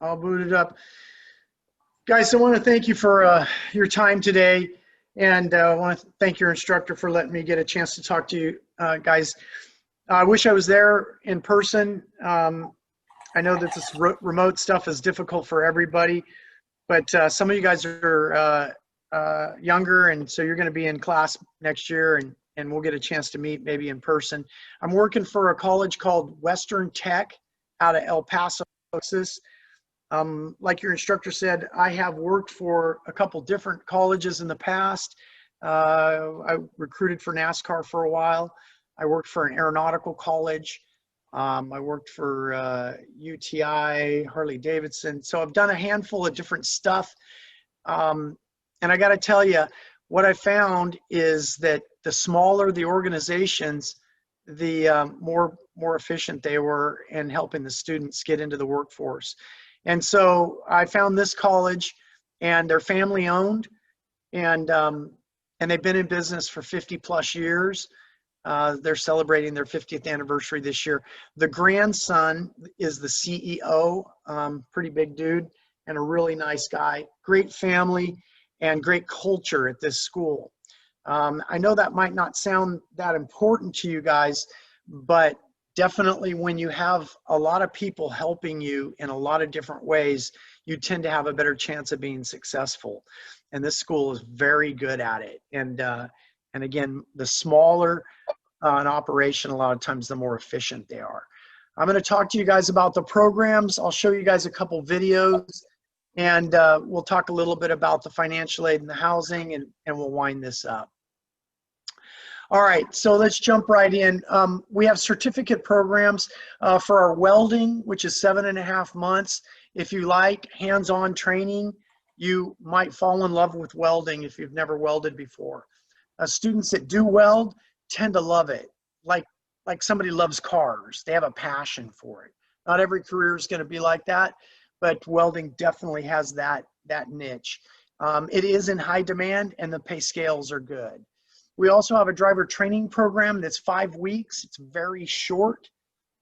I'll boot it up. Guys, I want to thank you for your time today, and I want to thank your instructor for letting me get a chance to talk to you guys. I wish I was there in person. I know that this remote stuff is difficult for everybody, but some of you guys are younger, and so you're going to be in class next year, and we'll get a chance to meet maybe in person. I'm working for a college called Western Tech out of El Paso, Texas. Like your instructor said, I have worked for a couple different colleges in the past. I recruited for NASCAR for a while. I worked for an aeronautical college. I worked for UTI, Harley Davidson. So I've done a handful of different stuff. And I got to tell you, what I found is that the smaller the organizations, the more efficient they were in helping the students get into the workforce. And so I found this college, and they're family owned, and they've been in business for 50 plus years. They're celebrating their 50th anniversary this year. The grandson is the CEO, pretty big dude and a really nice guy. Great family and great culture at this school. I know that might not sound that important to you guys, but definitely when you have a lot of people helping you in a lot of different ways, you tend to have a better chance of being successful. And this school is very good at it. And again, the smaller an operation, a lot of times the more efficient they are. I'm going to talk to you guys about the programs. I'll show you guys a couple videos, and we'll talk a little bit about the financial aid and the housing, and we'll wind this up. All right, so let's jump right in. We have certificate programs for our welding, which is 7.5 months. If you like hands-on training, you might fall in love with welding if you've never welded before. Students that do weld tend to love it, like somebody loves cars. They have a passion for it. Not every career is going to be like that, but welding definitely has that niche. It is in high demand, and the pay scales are good. We also have a driver training program that's 5 weeks. It's very short.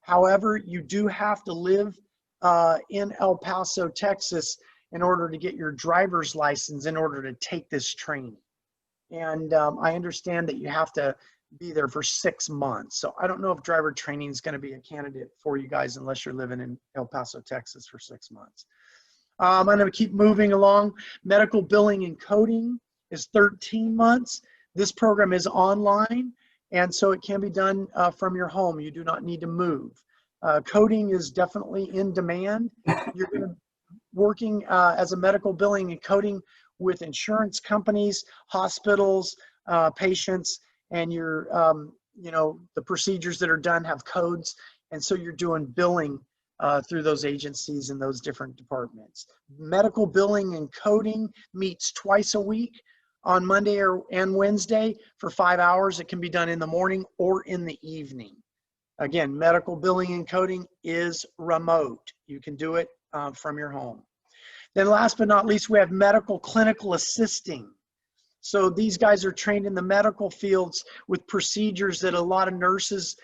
However, you do have to live in El Paso, Texas, in order to get your driver's license in order to take this training. And I understand that you have to be there for 6 months. So I don't know if driver training is going to be a candidate for you guys unless you're living in El Paso, Texas for 6 months. I'm going to keep moving along. Medical billing and coding is 13 months. This program is online, and so it can be done from your home. You do not need to move. Coding is definitely in demand. You're going to be working as a medical billing and coding with insurance companies, hospitals, patients, and your, the procedures that are done have codes, and so you're doing billing through those agencies and those different departments. Medical billing and coding meets twice a week on Monday and Wednesday for 5 hours. It can be done in the morning or in the evening. Again, medical billing and coding is remote. You can do it from your home. Then last but not least, we have medical clinical assisting. So these guys are trained in the medical fields with procedures that a lot of nurses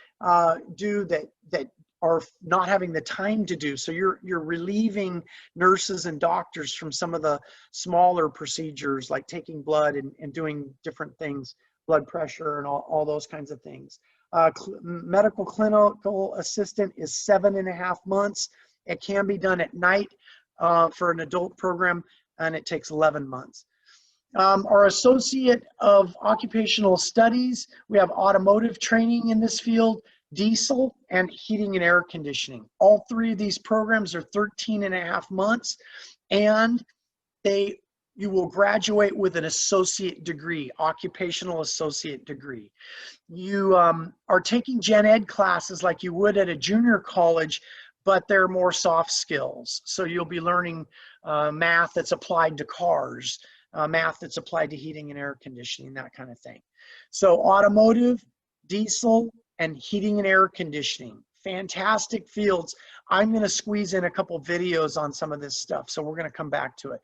do that are not having the time to do. So you're relieving nurses and doctors from some of the smaller procedures like taking blood and doing different things, blood pressure and all those kinds of things. Medical clinical assistant is 7.5 months. It can be done at night for an adult program, and it takes 11 months. Our Associate of Occupational Studies, we have automotive training in this field, diesel, and heating and air conditioning. All three of these programs are 13.5 months, and you will graduate with an associate degree, occupational associate degree. You are taking gen ed classes like you would at a junior college, but they're more soft skills. So you'll be learning math that's applied to cars, math that's applied to heating and air conditioning, that kind of thing. So automotive, diesel, and heating and air conditioning, fantastic fields. I'm going to squeeze in a couple videos on some of this stuff, so we're going to come back to it.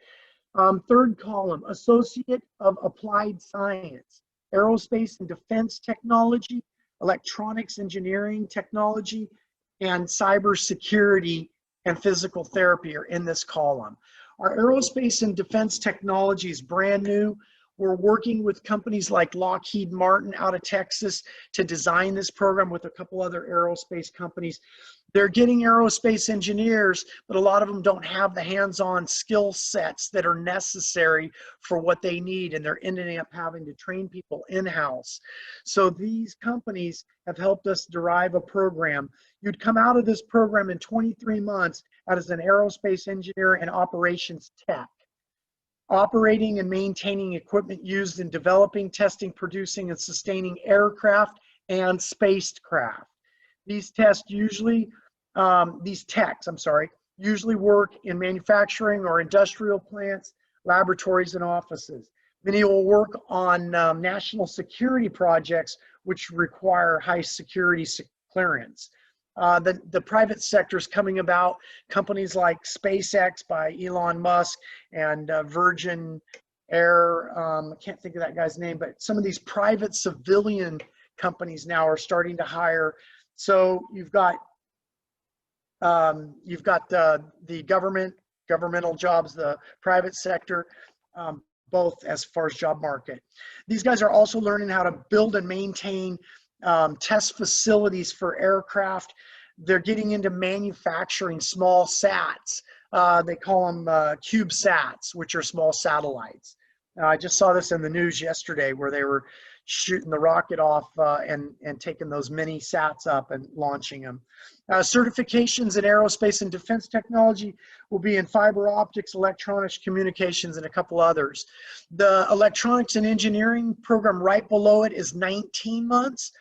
Third column, Associate of Applied Science, Aerospace and Defense Technology, Electronics Engineering Technology, and Cybersecurity and physical therapy are in this column. Our aerospace and defense technology is brand new. We're working with companies like Lockheed Martin out of Texas to design this program with a couple other aerospace companies. They're getting aerospace engineers, but a lot of them don't have the hands-on skill sets that are necessary for what they need, and they're ending up having to train people in-house. So these companies have helped us derive a program. You'd come out of this program in 23 months as an aerospace engineer and operations tech, operating and maintaining equipment used in developing, testing, producing, and sustaining aircraft and spacecraft. These techs usually work in manufacturing or industrial plants, laboratories, and offices. Many will work on national security projects which require high security clearance. The private sector is coming about. Companies like SpaceX by Elon Musk and Virgin Air, I can't think of that guy's name, but some of these private civilian companies now are starting to hire. So you've got the governmental jobs, the private sector, both as far as job market. These guys are also learning how to build and maintain test facilities for aircraft. They're getting into manufacturing small sats. They call them CubeSats, which are small satellites. I just saw this in the news yesterday where they were shooting the rocket off and taking those mini sats up and launching them. Certifications in aerospace and defense technology will be in fiber optics, electronics, communications, and a couple others. The electronics and engineering program right below it is 19 months,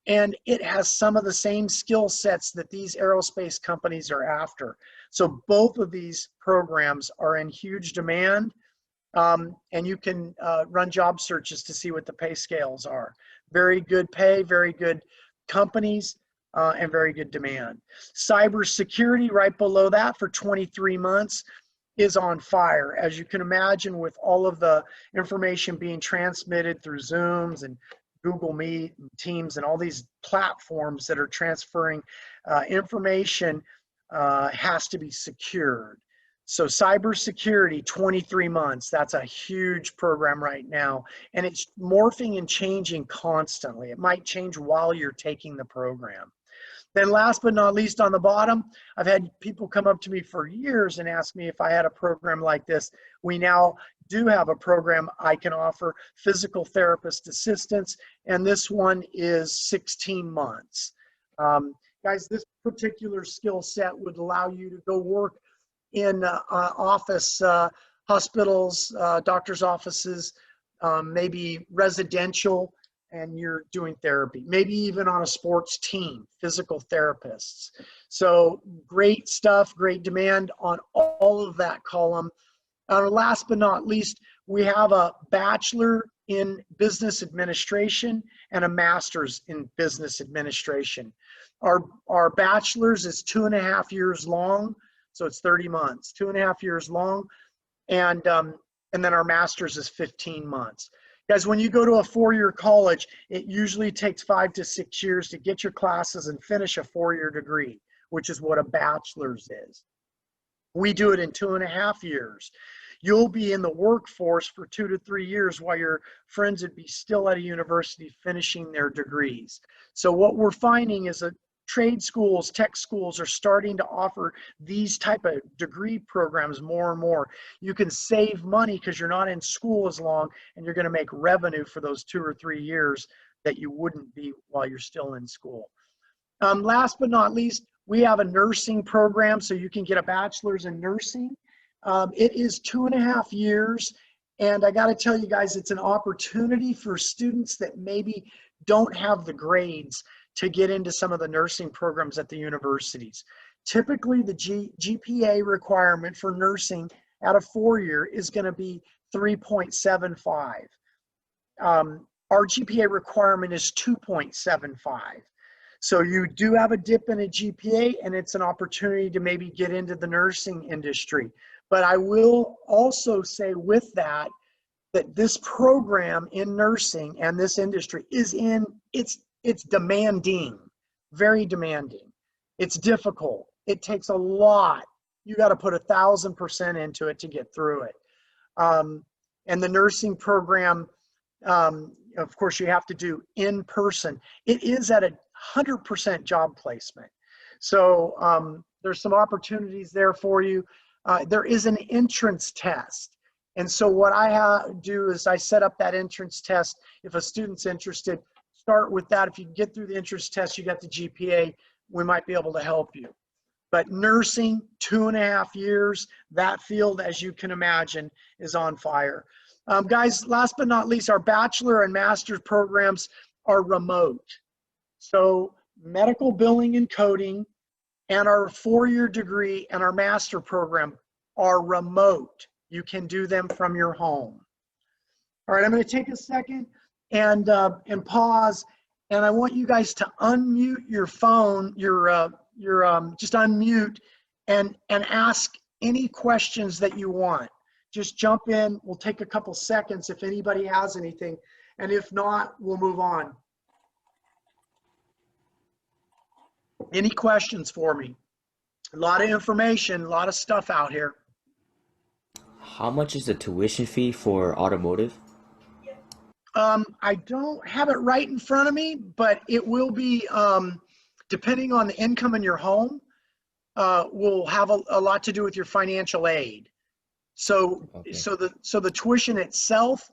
and it has some of the same skill sets that these aerospace companies are after. So both of these programs are in huge demand. And you can run job searches to see what the pay scales are. Very good pay, very good companies, and very good demand. Cybersecurity right below that for 23 months is on fire. As you can imagine, with all of the information being transmitted through Zooms and Google Meet and Teams and all these platforms that are transferring information has to be secured. So cybersecurity, 23 months, that's a huge program right now. And it's morphing and changing constantly. It might change while you're taking the program. Then last but not least on the bottom, I've had people come up to me for years and ask me if I had a program like this. We now do have a program I can offer, physical therapist assistance, and this one is 16 months. Guys, this particular skill set would allow you to go work in office, hospitals, doctor's offices, maybe residential, and you're doing therapy, maybe even on a sports team, physical therapists. So great stuff, great demand on all of that column. Last but not least, we have a bachelor in business administration and a master's in business administration. Our bachelor's is 2.5 years long, so it's 30 months, 2.5 years long, and then our master's is 15 months. Guys, when you go to a 4-year college, it usually takes 5 to 6 years to get your classes and finish a 4-year degree, which is what a bachelor's is. We do it in 2.5 years. You'll be in the workforce for 2 to 3 years while your friends would be still at a university finishing their degrees. So what we're finding is that trade schools, tech schools are starting to offer these type of degree programs more and more. You can save money because you're not in school as long, and you're going to make revenue for those 2 or 3 years that you wouldn't be while you're still in school. Last but not least, we have a nursing program, so you can get a bachelor's in nursing. It is 2.5 years, and I got to tell you guys, it's an opportunity for students that maybe don't have the grades to get into some of the nursing programs at the universities. Typically, the GPA requirement for nursing at a 4-year is going to be 3.75. Our GPA requirement is 2.75. So you do have a dip in a GPA, and it's an opportunity to maybe get into the nursing industry. But I will also say with that, that this program in nursing and this industry is it's demanding, very demanding. It's difficult. It takes a lot you got to put 1,000% into it to get through it. And the nursing program, of course, you have to do in person. It is at 100% job placement. So there's some opportunities there for you. There is an entrance test. And so what I do is I set up that entrance test. If a student's interested, start with that. If you get through the entrance test, you got the GPA, we might be able to help you. But nursing, 2.5 years, that field, as you can imagine, is on fire. Guys, last but not least, our bachelor and master's programs are remote. So medical billing and coding and our 4-year degree and our master program are remote. You can do them from your home. All right, I'm going to take a second and pause, and I want you guys to unmute your phone, just unmute and ask any questions that you want. Just jump in. We'll take a couple seconds if anybody has anything, and if not, we'll move on. Any questions for me? A lot of information, a lot of stuff out here. How much is the tuition fee for automotive? I don't have it right in front of me, but it will be, depending on the income in your home, will have a lot to do with your financial aid. So, Okay. so the tuition itself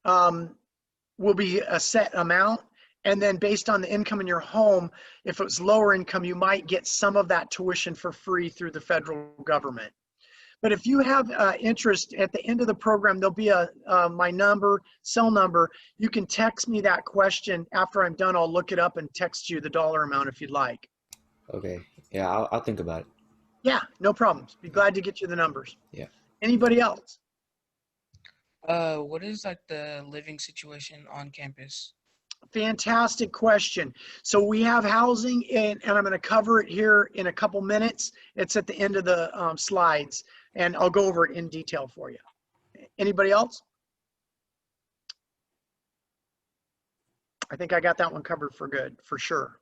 will be a set amount, and then based on the income in your home, if it's lower income, you might get some of that tuition for free through the federal government. But if you have interest, at the end of the program, there'll be my number, cell number. You can text me that question. After I'm done, I'll look it up and text you the dollar amount if you'd like. Okay. Yeah, I'll think about it. Yeah, no problems. Be glad to get you the numbers. Yeah. Anybody else? What is like the living situation on campus? Fantastic question. So we have housing, and I'm going to cover it here in a couple minutes. It's at the end of the slides, and I'll go over it in detail for you. Anybody else? I think I got that one covered for good, for sure.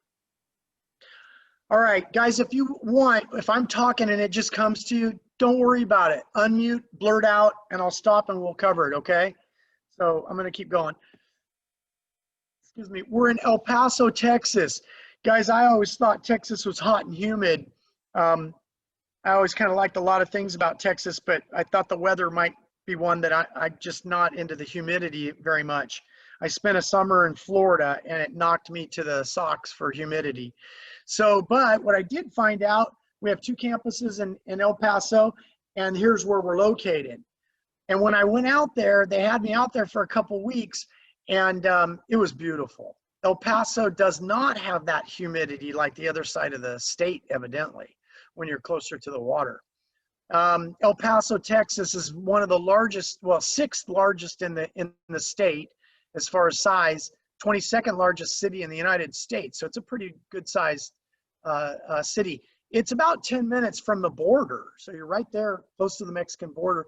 All right, guys, if you want, if I'm talking and it just comes to you, don't worry about it. Unmute, blurt out, and I'll stop and we'll cover it, okay? So I'm going to keep going. Excuse me, we're in El Paso, Texas. Guys, I always thought Texas was hot and humid. I always kind of liked a lot of things about Texas, but I thought the weather might be one that I'm just not into the humidity very much. I spent a summer in Florida and it knocked me to the socks for humidity. So, but what I did find out, we have 2 campuses in El Paso, and here's where we're located. And when I went out there, they had me out there for a couple weeks, and it was beautiful. El Paso does not have that humidity like the other side of the state, evidently, when you're closer to the water. El Paso, Texas is one of the largest, well, 6th largest in the state as far as size, 22nd largest city in the United States. So it's a pretty good sized city. It's about 10 minutes from the border. So you're right there close to the Mexican border.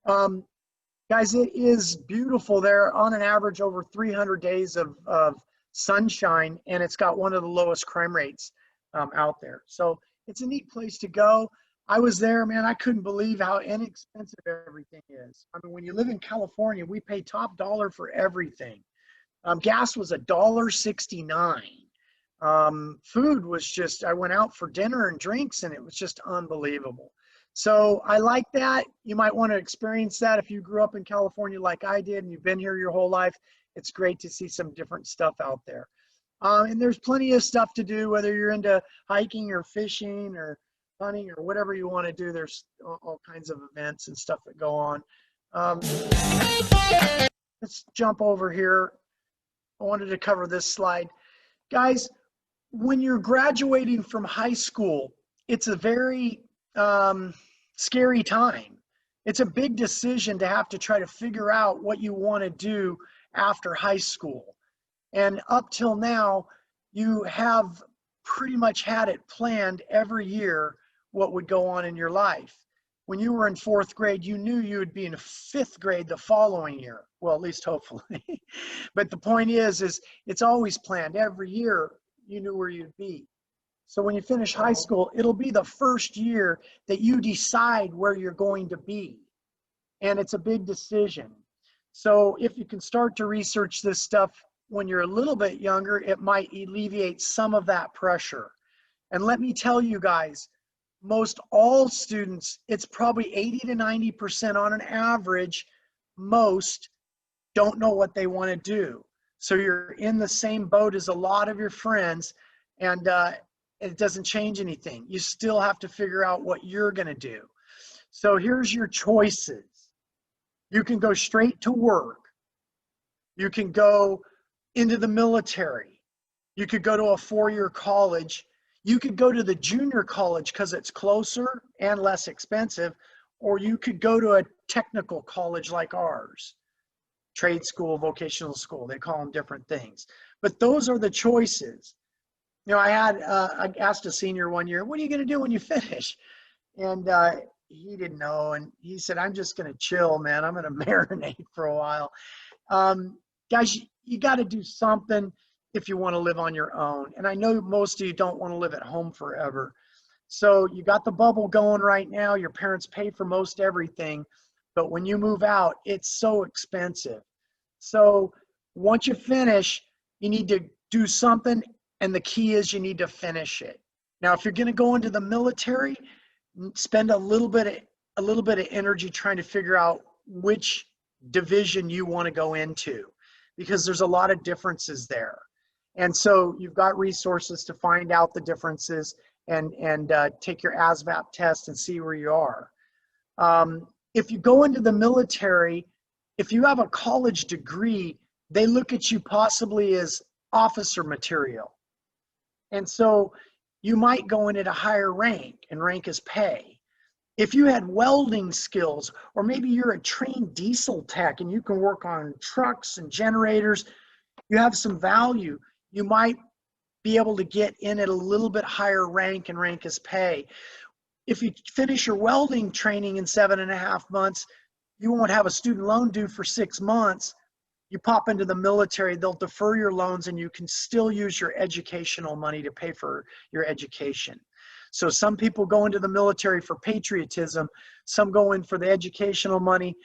Guys, it is beautiful there, on an average over 300 days of sunshine, and it's got one of the lowest crime rates out there. So it's a neat place to go. I was there, man, I couldn't believe how inexpensive everything is. I mean, when you live in California, we pay top dollar for everything. Gas was $1.69. Food was just, I went out for dinner and drinks, and it was just unbelievable. So I like that. You might want to experience that if you grew up in California like I did and you've been here your whole life. It's great to see some different stuff out there. And there's plenty of stuff to do, whether you're into hiking or fishing or hunting or whatever you want to do. There's all kinds of events and stuff that go on. Let's jump over here. I wanted to cover this slide. Guys, when you're graduating from high school, it's a very scary time. It's a big decision to have to try to figure out what you want to do after high school. And up till now, you have pretty much had it planned every year what would go on in your life. When you were in 4th grade, you knew you would be in 5th grade the following year. Well, at least hopefully. But the point is it's always planned. Every year, you knew where you'd be. So when you finish high school, it'll be the first year that you decide where you're going to be. And it's a big decision. So if you can start to research this stuff when you're a little bit younger, it might alleviate some of that pressure. And let me tell you guys, most all students, it's probably 80 to 90% on an average, most don't know what they want to do. So you're in the same boat as a lot of your friends, and it doesn't change anything. You still have to figure out what you're going to do. So here's your choices. You can go straight to work. You can go into the military. You could go to a four-year college. You could go to the junior college because it's closer and less expensive, or you could go to a technical college like ours. Trade school, vocational school, they call them different things. But those are the choices. You know, I asked a senior one year, what are you going to do when you finish? And he didn't know. And he said, I'm just going to chill, man. I'm going to marinate for a while. Guys, you got to do something if you want to live on your own. And I know most of you don't want to live at home forever. So you got the bubble going right now. Your parents pay for most everything. But when you move out, it's so expensive. So once you finish, you need to do something. And the key is you need to finish it. Now, if you're going to go into the military, spend a little bit of energy trying to figure out which division you want to go into, because there's a lot of differences there. And so you've got resources to find out the differences and take your ASVAB test and see where you are. If you go into the military, if you have a college degree, they look at you possibly as officer material. And so you might go in at a higher rank, and rank is pay. If you had welding skills, or maybe you're a trained diesel tech and you can work on trucks and generators, you have some value, you might be able to get in at a little bit higher rank, and rank is pay. If you finish your welding training in 7.5 months, you won't have a student loan due for 6 months. You pop into the military, they'll defer your loans, and you can still use your educational money to pay for your education. So some people go into the military for patriotism. Some go in for the educational money.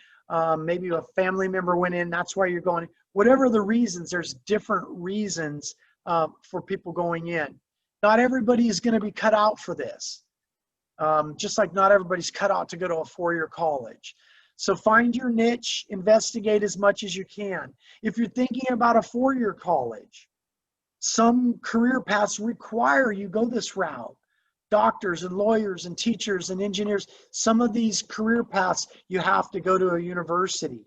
Maybe a family member went in, that's why you're going. Whatever the reasons, there's different reasons for people going in. Not everybody is going to be cut out for this. Just like not everybody's cut out to go to a four-year college. So find your niche, investigate as much as you can. If you're thinking about a four-year college, some career paths require you go this route. Doctors and lawyers and teachers and engineers, some of these career paths, you have to go to a university.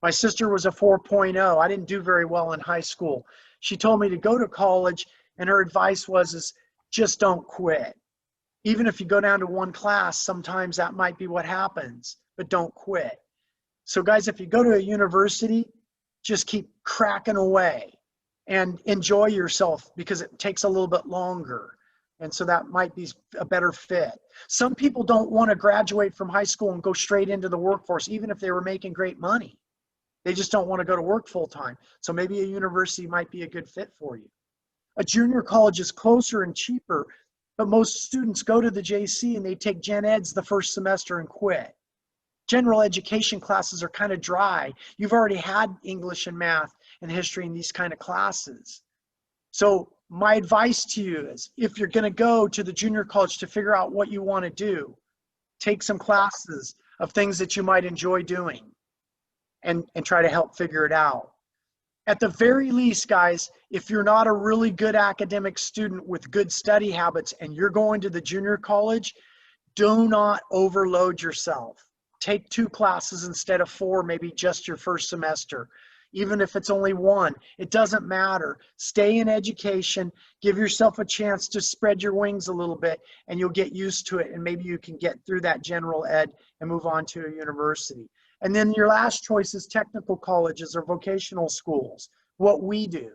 My sister was a 4.0. I didn't do very well in high school. She told me to go to college, and her advice was just don't quit. Even if you go down to one class, sometimes that might be what happens, but don't quit. So guys, if you go to a university, just keep cracking away and enjoy yourself, because it takes a little bit longer. And so that might be a better fit. Some people don't want to graduate from high school and go straight into the workforce, even if they were making great money. They just don't want to go to work full time. So maybe a university might be a good fit for you. A junior college is closer and cheaper, but most students go to the JC and they take gen eds the first semester and quit. General education classes are kind of dry. You've already had English and math and history in these kind of classes. So my advice to you is, if you're going to go to the junior college to figure out what you want to do, take some classes of things that you might enjoy doing and try to help figure it out. At the very least, guys, if you're not a really good academic student with good study habits and you're going to the junior college, do not overload yourself. Take 2 classes instead of 4, maybe just your first semester. Even if it's only 1, it doesn't matter. Stay in education, give yourself a chance to spread your wings a little bit, and you'll get used to it, and maybe you can get through that general ed and move on to a university. And then your last choice is technical colleges or vocational schools, what we do.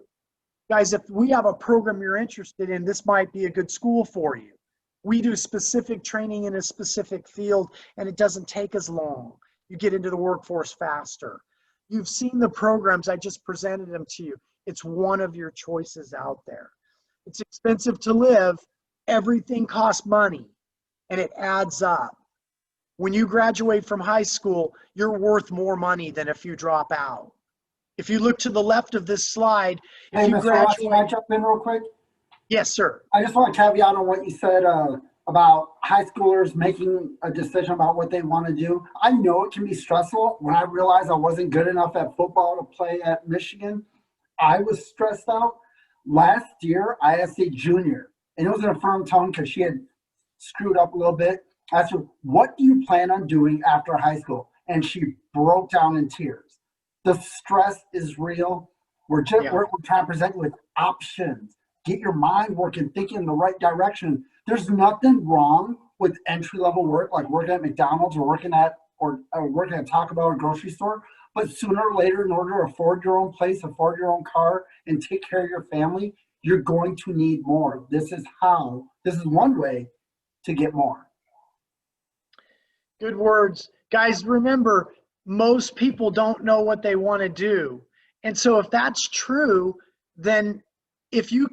Guys, if we have a program you're interested in, this might be a good school for you. We do specific training in a specific field, and it doesn't take as long. You get into the workforce faster. You've seen the programs, I just presented them to you. It's one of your choices out there. It's expensive to live, Everything costs money, and it adds up. When you graduate from high school, you're worth more money than if you drop out. If you look to the left of this slide, if Hey, you Mr. Ross, can I graduate, jump in real quick? yes, sir. I just want to caveat on what you said about high schoolers making a decision about what they want to do. I know it can be stressful. When I realized I wasn't good enough at football to play at Michigan, I was stressed out. Last year, I asked a junior, and it was in a firm tone because she had screwed up a little bit. I asked her, "What do you plan on doing after high school?" And she broke down in tears. The stress is real. We're trying to present you with options. Get your mind working, thinking in the right direction. There's nothing wrong with entry-level work, like working at McDonald's or working at Taco Bell or grocery store. But sooner or later, in order to afford your own place, afford your own car, and take care of your family, you're going to need more. This is one way to get more. Good words. Guys, remember, most people don't know what they want to do. And so if that's true, then if you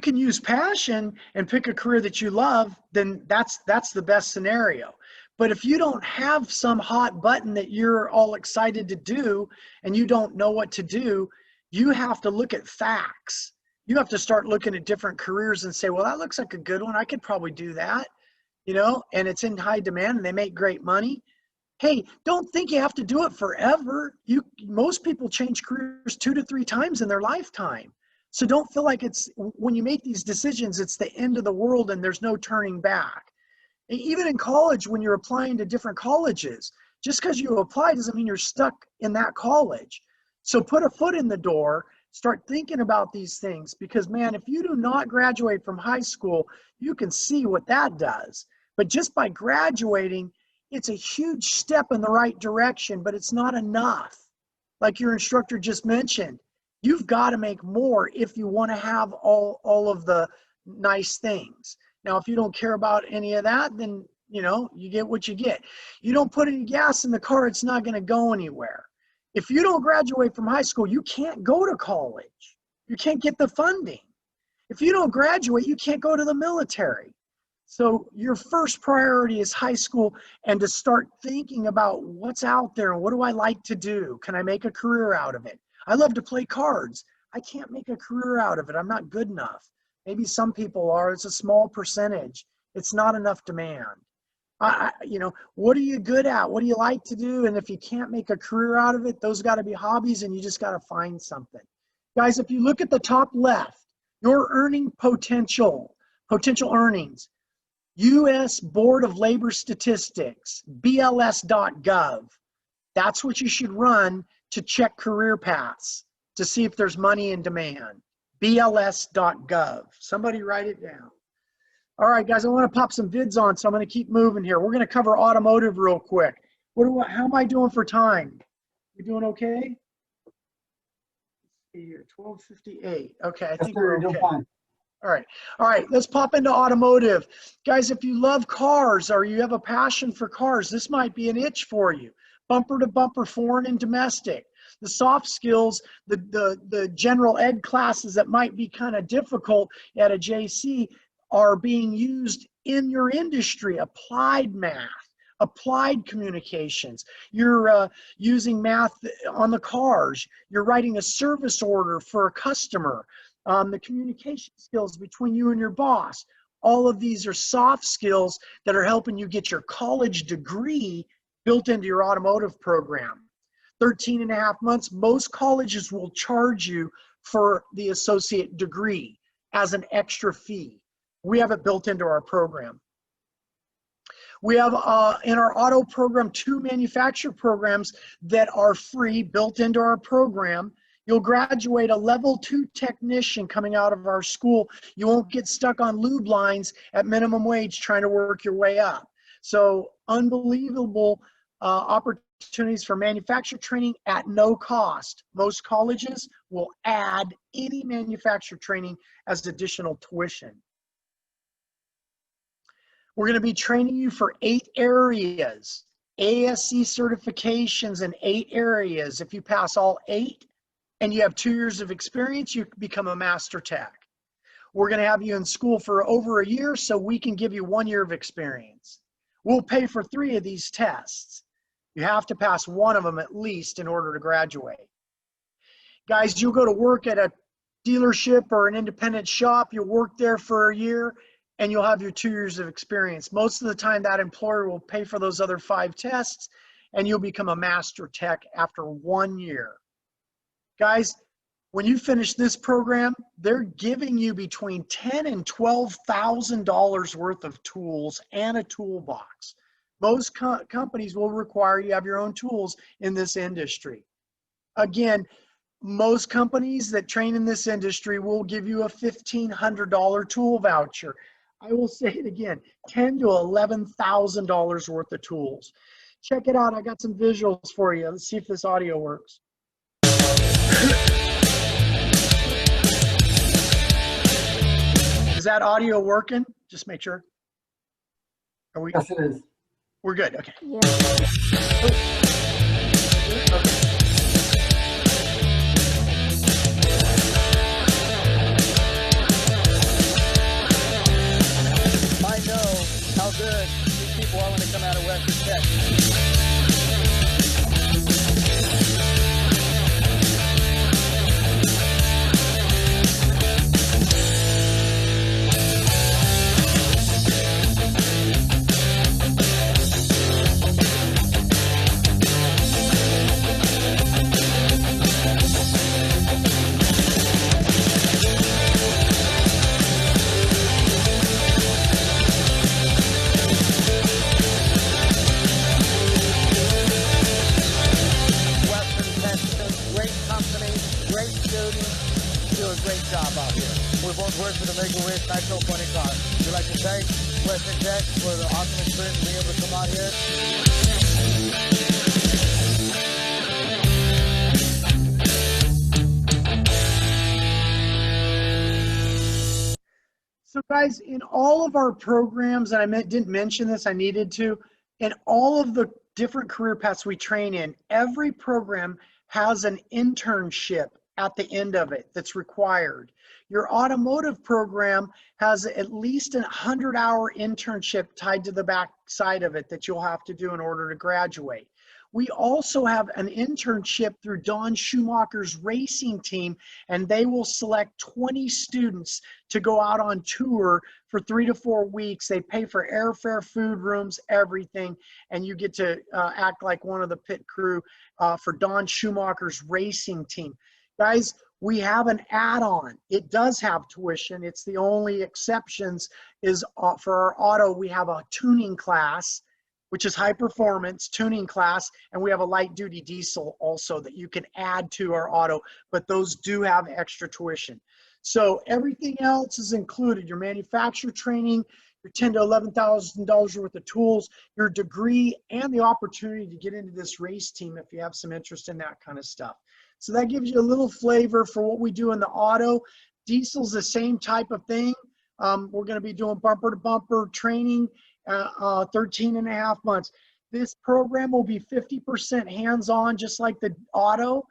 can use passion and pick a career that you love, then that's the best scenario. But if you don't have some hot button that you're all excited to do and you don't know what to do, you have to look at facts. You have to start looking at different careers and say, well, that looks like a good one. I could probably do that, and it's in high demand and they make great money. Hey, don't think you have to do it forever. Most people change careers 2 to 3 times in their lifetime. So don't feel like when you make these decisions, it's the end of the world and there's no turning back. Even in college, when you're applying to different colleges, just because you apply doesn't mean you're stuck in that college. So put a foot in the door, start thinking about these things, because man, if you do not graduate from high school, you can see what that does. But just by graduating, it's a huge step in the right direction, but it's not enough. Like your instructor just mentioned, you've got to make more if you want to have all of the nice things. Now, if you don't care about any of that, then, you get what you get. You don't put any gas in the car, it's not going to go anywhere. If you don't graduate from high school, you can't go to college. You can't get the funding. If you don't graduate, you can't go to the military. So your first priority is high school, and to start thinking about what's out there and what do I like to do? Can I make a career out of it? I love to play cards. I can't make a career out of it. I'm not good enough. Maybe some people are. It's a small percentage. It's not enough demand. What are you good at? What do you like to do? And if you can't make a career out of it, those got to be hobbies, and you just got to find something. Guys, if you look at the top left, your earning potential earnings, U.S. Board of Labor Statistics, BLS.gov. That's what you should run to check career paths to see if there's money in demand. BLS.gov. Somebody write it down. All right, guys, I want to pop some vids on, so I'm going to keep moving here. We're going to cover automotive real quick. How am I doing for time? We doing okay? Let's see here, 12:58. Okay, I think we're okay. All right, let's pop into automotive. Guys, if you love cars or you have a passion for cars, this might be an itch for you. Bumper to bumper, foreign and domestic. The soft skills, the general ed classes that might be kind of difficult at a JC are being used in your industry. Applied math, applied communications. You're using math on the cars. You're writing a service order for a customer. The communication skills between you and your boss. All of these are soft skills that are helping you get your college degree built into your automotive program. 13 and a half months, most colleges will charge you for the associate degree as an extra fee. We have it built into our program. We have in our auto program 2 manufacturer programs that are free, built into our program. You'll graduate a level 2 technician coming out of our school. You won't get stuck on lube lines at minimum wage trying to work your way up. So unbelievable opportunities for manufacturer training at no cost. Most colleges will add any manufacturer training as additional tuition. We're going to be training you for 8 areas, ASE certifications in 8 areas. If you pass all 8, and you have 2 years of experience, you become a master tech. We're going to have you in school for over a year so we can give you 1 year of experience. We'll pay for 3 of these tests. You have to pass 1 of them at least in order to graduate. Guys, you'll go to work at a dealership or an independent shop. You'll work there for a year and you'll have your 2 years of experience. Most of the time that employer will pay for those other 5 tests and you'll become a master tech after 1 year. Guys, when you finish this program, they're giving you between $10,000 and $12,000 worth of tools and a toolbox. Most companies will require you have your own tools in this industry. Again, most companies that train in this industry will give you a $1,500 tool voucher. I will say it again, $10,000 to $11,000 worth of tools. Check it out. I got some visuals for you. Let's see if this audio works. Is that audio working? Just make sure. Are we? Yes, it is. We're good. Okay. Yeah. I know how good these people are when they come out of Western Texas. Work for the Make-A-Wish Nitro Funny Car. We'd like to thank Western Tech for the awesome experience of being able to come out here. So guys, in all of our programs, and I didn't mention this, I needed to, in all of the different career paths we train in, every program has an internship at the end of it that's required. Your automotive program has at least a 100-hour internship tied to the back side of it that you'll have to do in order to graduate. We also have an internship through Don Schumacher's racing team, and they will select 20 students to go out on tour for 3 to 4 weeks. They pay for airfare, food, rooms, everything, and you get to act like one of the pit crew for Don Schumacher's racing team. Guys, we have an add-on. It does have tuition. It's the only exceptions is for our auto, we have a tuning class, which is high performance tuning class, and we have a light duty diesel also that you can add to our auto, but those do have extra tuition. So everything else is included, your manufacturer training, your $10,000 to $11,000 worth of tools, your degree, and the opportunity to get into this race team if you have some interest in that kind of stuff. So that gives you a little flavor for what we do in the auto. Diesel's the same type of thing. We're going to be doing bumper to bumper training, 13 and a half months. This program will be 50% hands-on, just like the auto.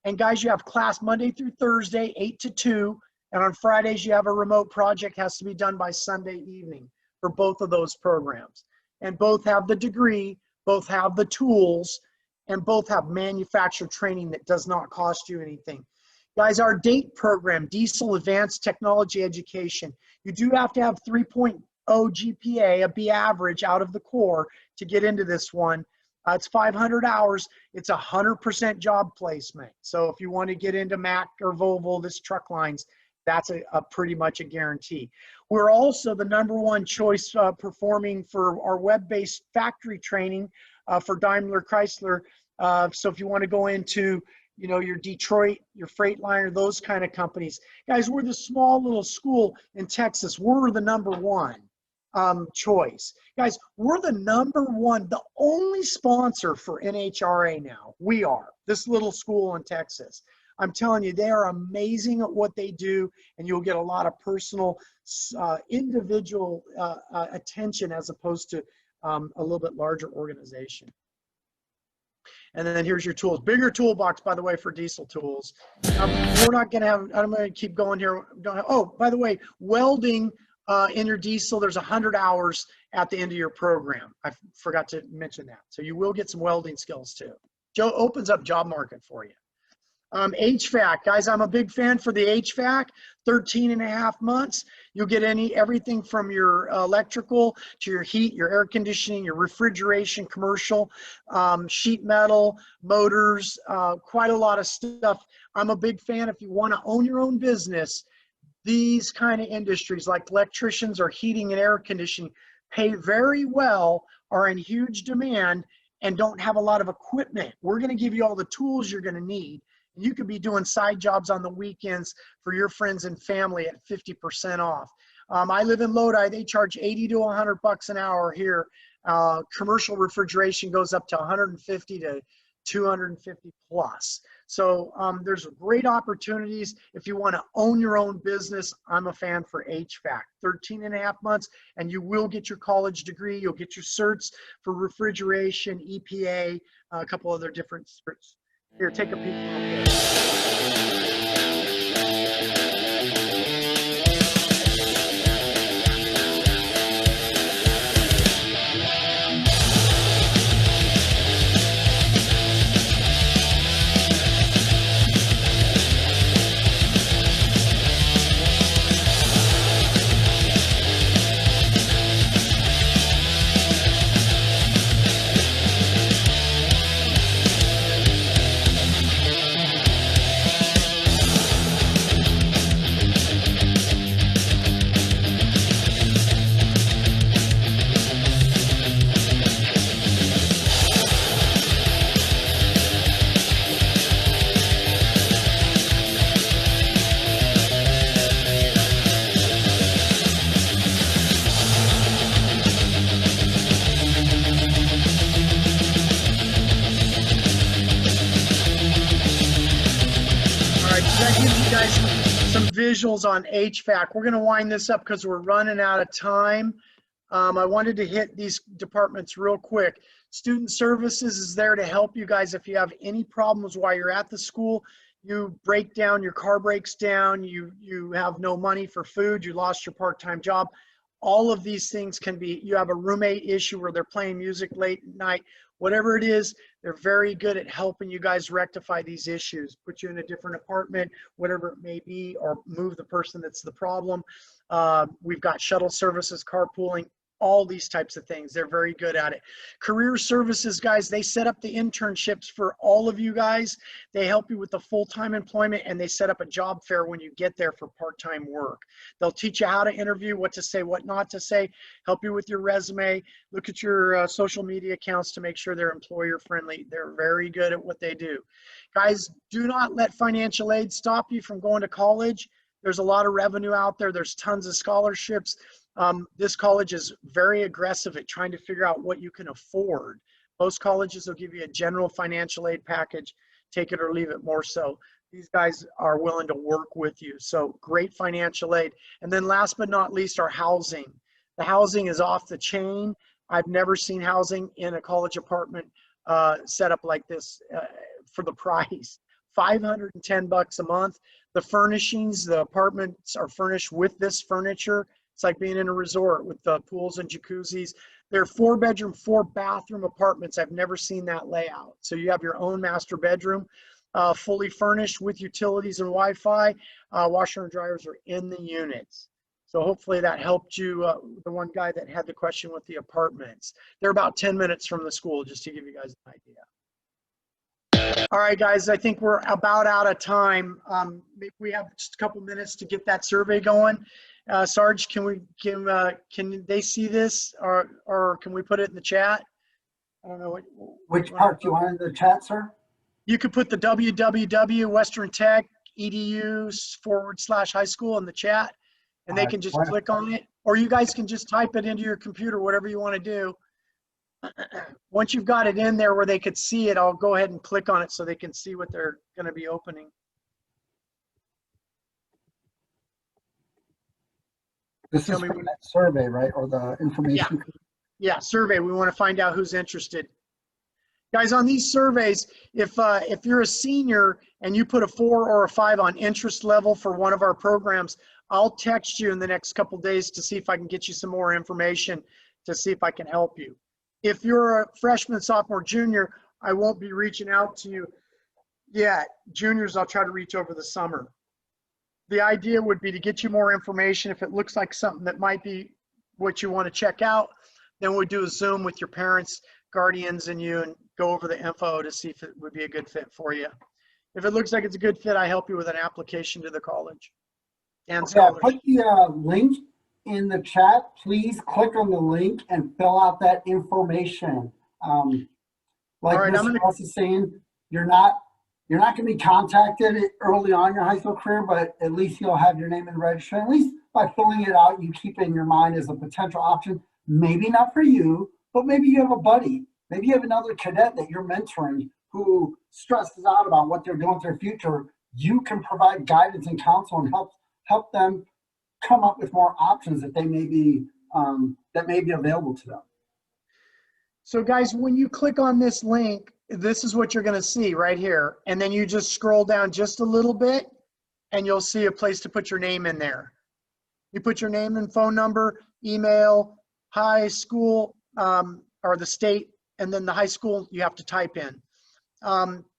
And guys, you have class Monday through Thursday, 8 to 2. And on Fridays, you have a remote project has to be done by Sunday evening for both of those programs. And both have the degree, both have the tools, and both have manufacturer training that does not cost you anything. Guys, our DATE program, Diesel Advanced Technology Education, you do have to have 3.0 GPA, a B average out of the core to get into this one. It's 500 hours. It's 100% job placement. So if you want to get into Mack or Volvo, this truck lines, that's a pretty much a guarantee. We're also the #1 choice performing for our web-based factory training for Daimler Chrysler. So if you want to go into, you know, your Detroit, your Freightliner, those kind of companies. Guys, we're the small little school in Texas. We're the #1 choice. Guys, we're the #1, the only sponsor for NHRA now. We are, this little school in Texas. I'm telling you, they are amazing at what they do, and you'll get a lot of personal, individual attention as opposed to a little bit larger organization. And then here's your tools. Bigger toolbox, by the way, for diesel tools. We're not going to have, I'm going to keep going here. Oh, by the way, welding in your diesel, there's 100 hours at the end of your program. I forgot to mention that. So you will get some welding skills too. Joe opens up job market for you. HVAC, guys, I'm a big fan for the HVAC, 13.5 months. You'll get everything from your electrical to your heat, your air conditioning, your refrigeration, commercial, sheet metal, motors, quite a lot of stuff. I'm a big fan if you want to own your own business. These kind of industries like electricians or heating and air conditioning pay very well, are in huge demand, and don't have a lot of equipment. We're going to give you all the tools you're going to need. You could be doing side jobs on the weekends for your friends and family at 50% off. I live in Lodi. They charge 80 to 100 bucks an hour here. Commercial refrigeration goes up to 150 to 250 plus. So there's great opportunities. If you want to own your own business, I'm a fan for HVAC. 13.5 months, and you will get your college degree. You'll get your certs for refrigeration, EPA, a couple other different certs. Here, take a peek real quick. That gives you guys some visuals on HVAC. We're going to wind this up because we're running out of time. I wanted to hit these departments real quick. Student Services is there to help you guys if you have any problems while you're at the school. You break down, your car breaks down, you have no money for food, you lost your part-time job. All of these things can be, you have a roommate issue where they're playing music late at night, whatever it is, they're very good at helping you guys rectify these issues, put you in a different apartment, whatever it may be, or move the person that's the problem. We've got shuttle services, carpooling, all these types of things. They're very good at it. Career Services, guys, they set up the internships for all of you guys. They help you with the full-time employment, and they set up a job fair when you get there for part-time work. They'll teach you how to interview, what to say, what not to say, help you with your resume, look at your social media accounts to make sure they're employer-friendly. They're very good at what they do. Guys, do not let financial aid stop you from going to college. There's a lot of revenue out there. There's tons of scholarships. This college is very aggressive at trying to figure out what you can afford. Most colleges will give you a general financial aid package, take it or leave it more so. These guys are willing to work with you. So great financial aid. And then last but not least, our housing. The housing is off the chain. I've never seen housing in a college apartment set up like this for the price. 510 bucks a month. The furnishings, the apartments are furnished with this furniture. It's like being in a resort with the pools and jacuzzis. They're 4-bedroom, 4-bathroom apartments. I've never seen that layout. So you have your own master bedroom, fully furnished with utilities and Wi-Fi. Washer and dryers are in the units. So hopefully that helped you, the one guy that had the question with the apartments. They're about 10 minutes from the school, just to give you guys an idea. All right, guys, I think we're about out of time. Maybe we have just a couple minutes to get that survey going. Sarge, can they see this, or can we put it in the chat? I don't know Which part do you want in the chat, sir? You could put the www.westerntech.edu/high school in the chat, and they can just click on it, or you guys can just type it into your computer, whatever you want to do. Once you've got it in there where they could see it, I'll go ahead and click on it so they can see what they're going to be opening. This is from that survey, right? Or the information? Yeah, survey. We want to find out who's interested. Guys, on these surveys, if you're a senior and you put a 4 or a 5 on interest level for one of our programs, I'll text you in the next couple days to see if I can get you some more information to see if I can help you. If you're a freshman, sophomore, junior, I won't be reaching out to you yet. Juniors, I'll try to reach over the summer. The idea would be to get you more information. If it looks like something that might be what you want to check out, then we'll do a Zoom with your parents, guardians, and you, and go over the info to see if it would be a good fit for you. If it looks like it's a good fit, I help you with an application to the college and Okay, I scholarship. put the link in the chat. Please click on the link and fill out that information. Like All right, I'm Mr. gonna- Russ is saying, you're not going to be contacted early on in your high school career, but at least you'll have your name in the registry. At least by filling it out, you keep it in your mind as a potential option. Maybe not for you, but maybe you have a buddy. Maybe you have another cadet that you're mentoring who stresses out about what they're doing with their future. You can provide guidance and counsel and help them come up with more options that they may be available to them. So guys, when you click on this link, this is what you're going to see right here. And then you just scroll down just a little bit and you'll see a place to put your name in there. You put your name and phone number, email, high school, or the state, and then the high school you have to type in.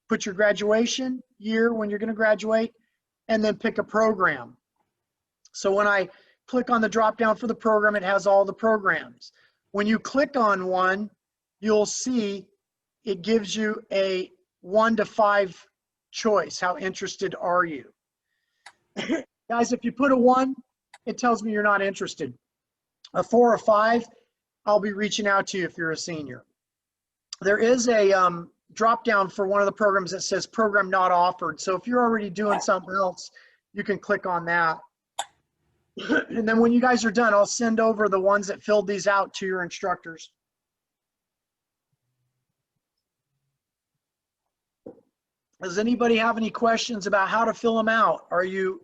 Put your graduation year when you're going to graduate, and then pick a program. So when I click on the drop down for the program, it has all the programs. When you click on one, you'll see it gives you a 1 to 5 choice. How interested are you? Guys, if you put a 1, it tells me you're not interested. A 4 or 5, I'll be reaching out to you if you're a senior. There is a drop down for one of the programs that says program not offered. So if you're already doing something else, you can click on that. And then when you guys are done, I'll send over the ones that filled these out to your instructors. Does anybody have any questions about how to fill them out? Are you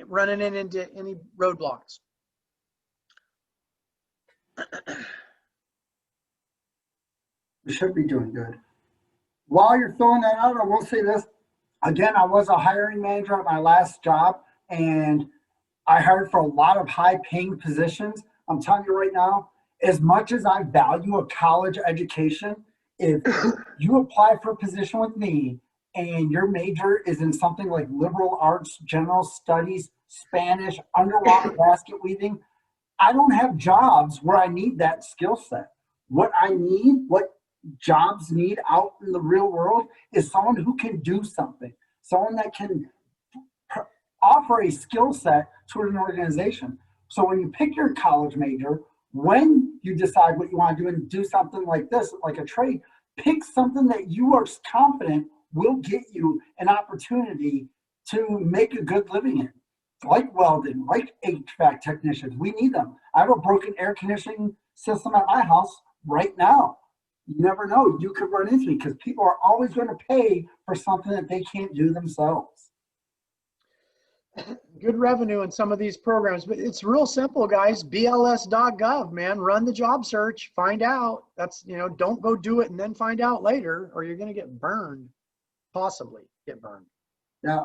running into any roadblocks? You should be doing good. While you're filling that out, I will say this. Again, I was a hiring manager at my last job, and I hired for a lot of high-paying positions. I'm telling you right now, as much as I value a college education, if you apply for a position with me and your major is in something like liberal arts, general studies, Spanish, underwater basket weaving, I don't have jobs where I need that skill set. What I need, what jobs need out in the real world is someone who can do something, someone that can offer a skill set to an organization. So when you pick your college major, when you decide what you want to do and do something like this, like a trade, pick something that you are confident will get you an opportunity to make a good living in. Like welding, like HVAC technicians, we need them. I have a broken air conditioning system at my house right now. You never know, you could run into me because people are always going to pay for something that they can't do themselves. Good revenue in some of these programs, but it's real simple, guys. BLS.gov, man, run the job search, find out. That's, you know, don't go do it and then find out later, or you're going to get burned, possibly get burned. Now,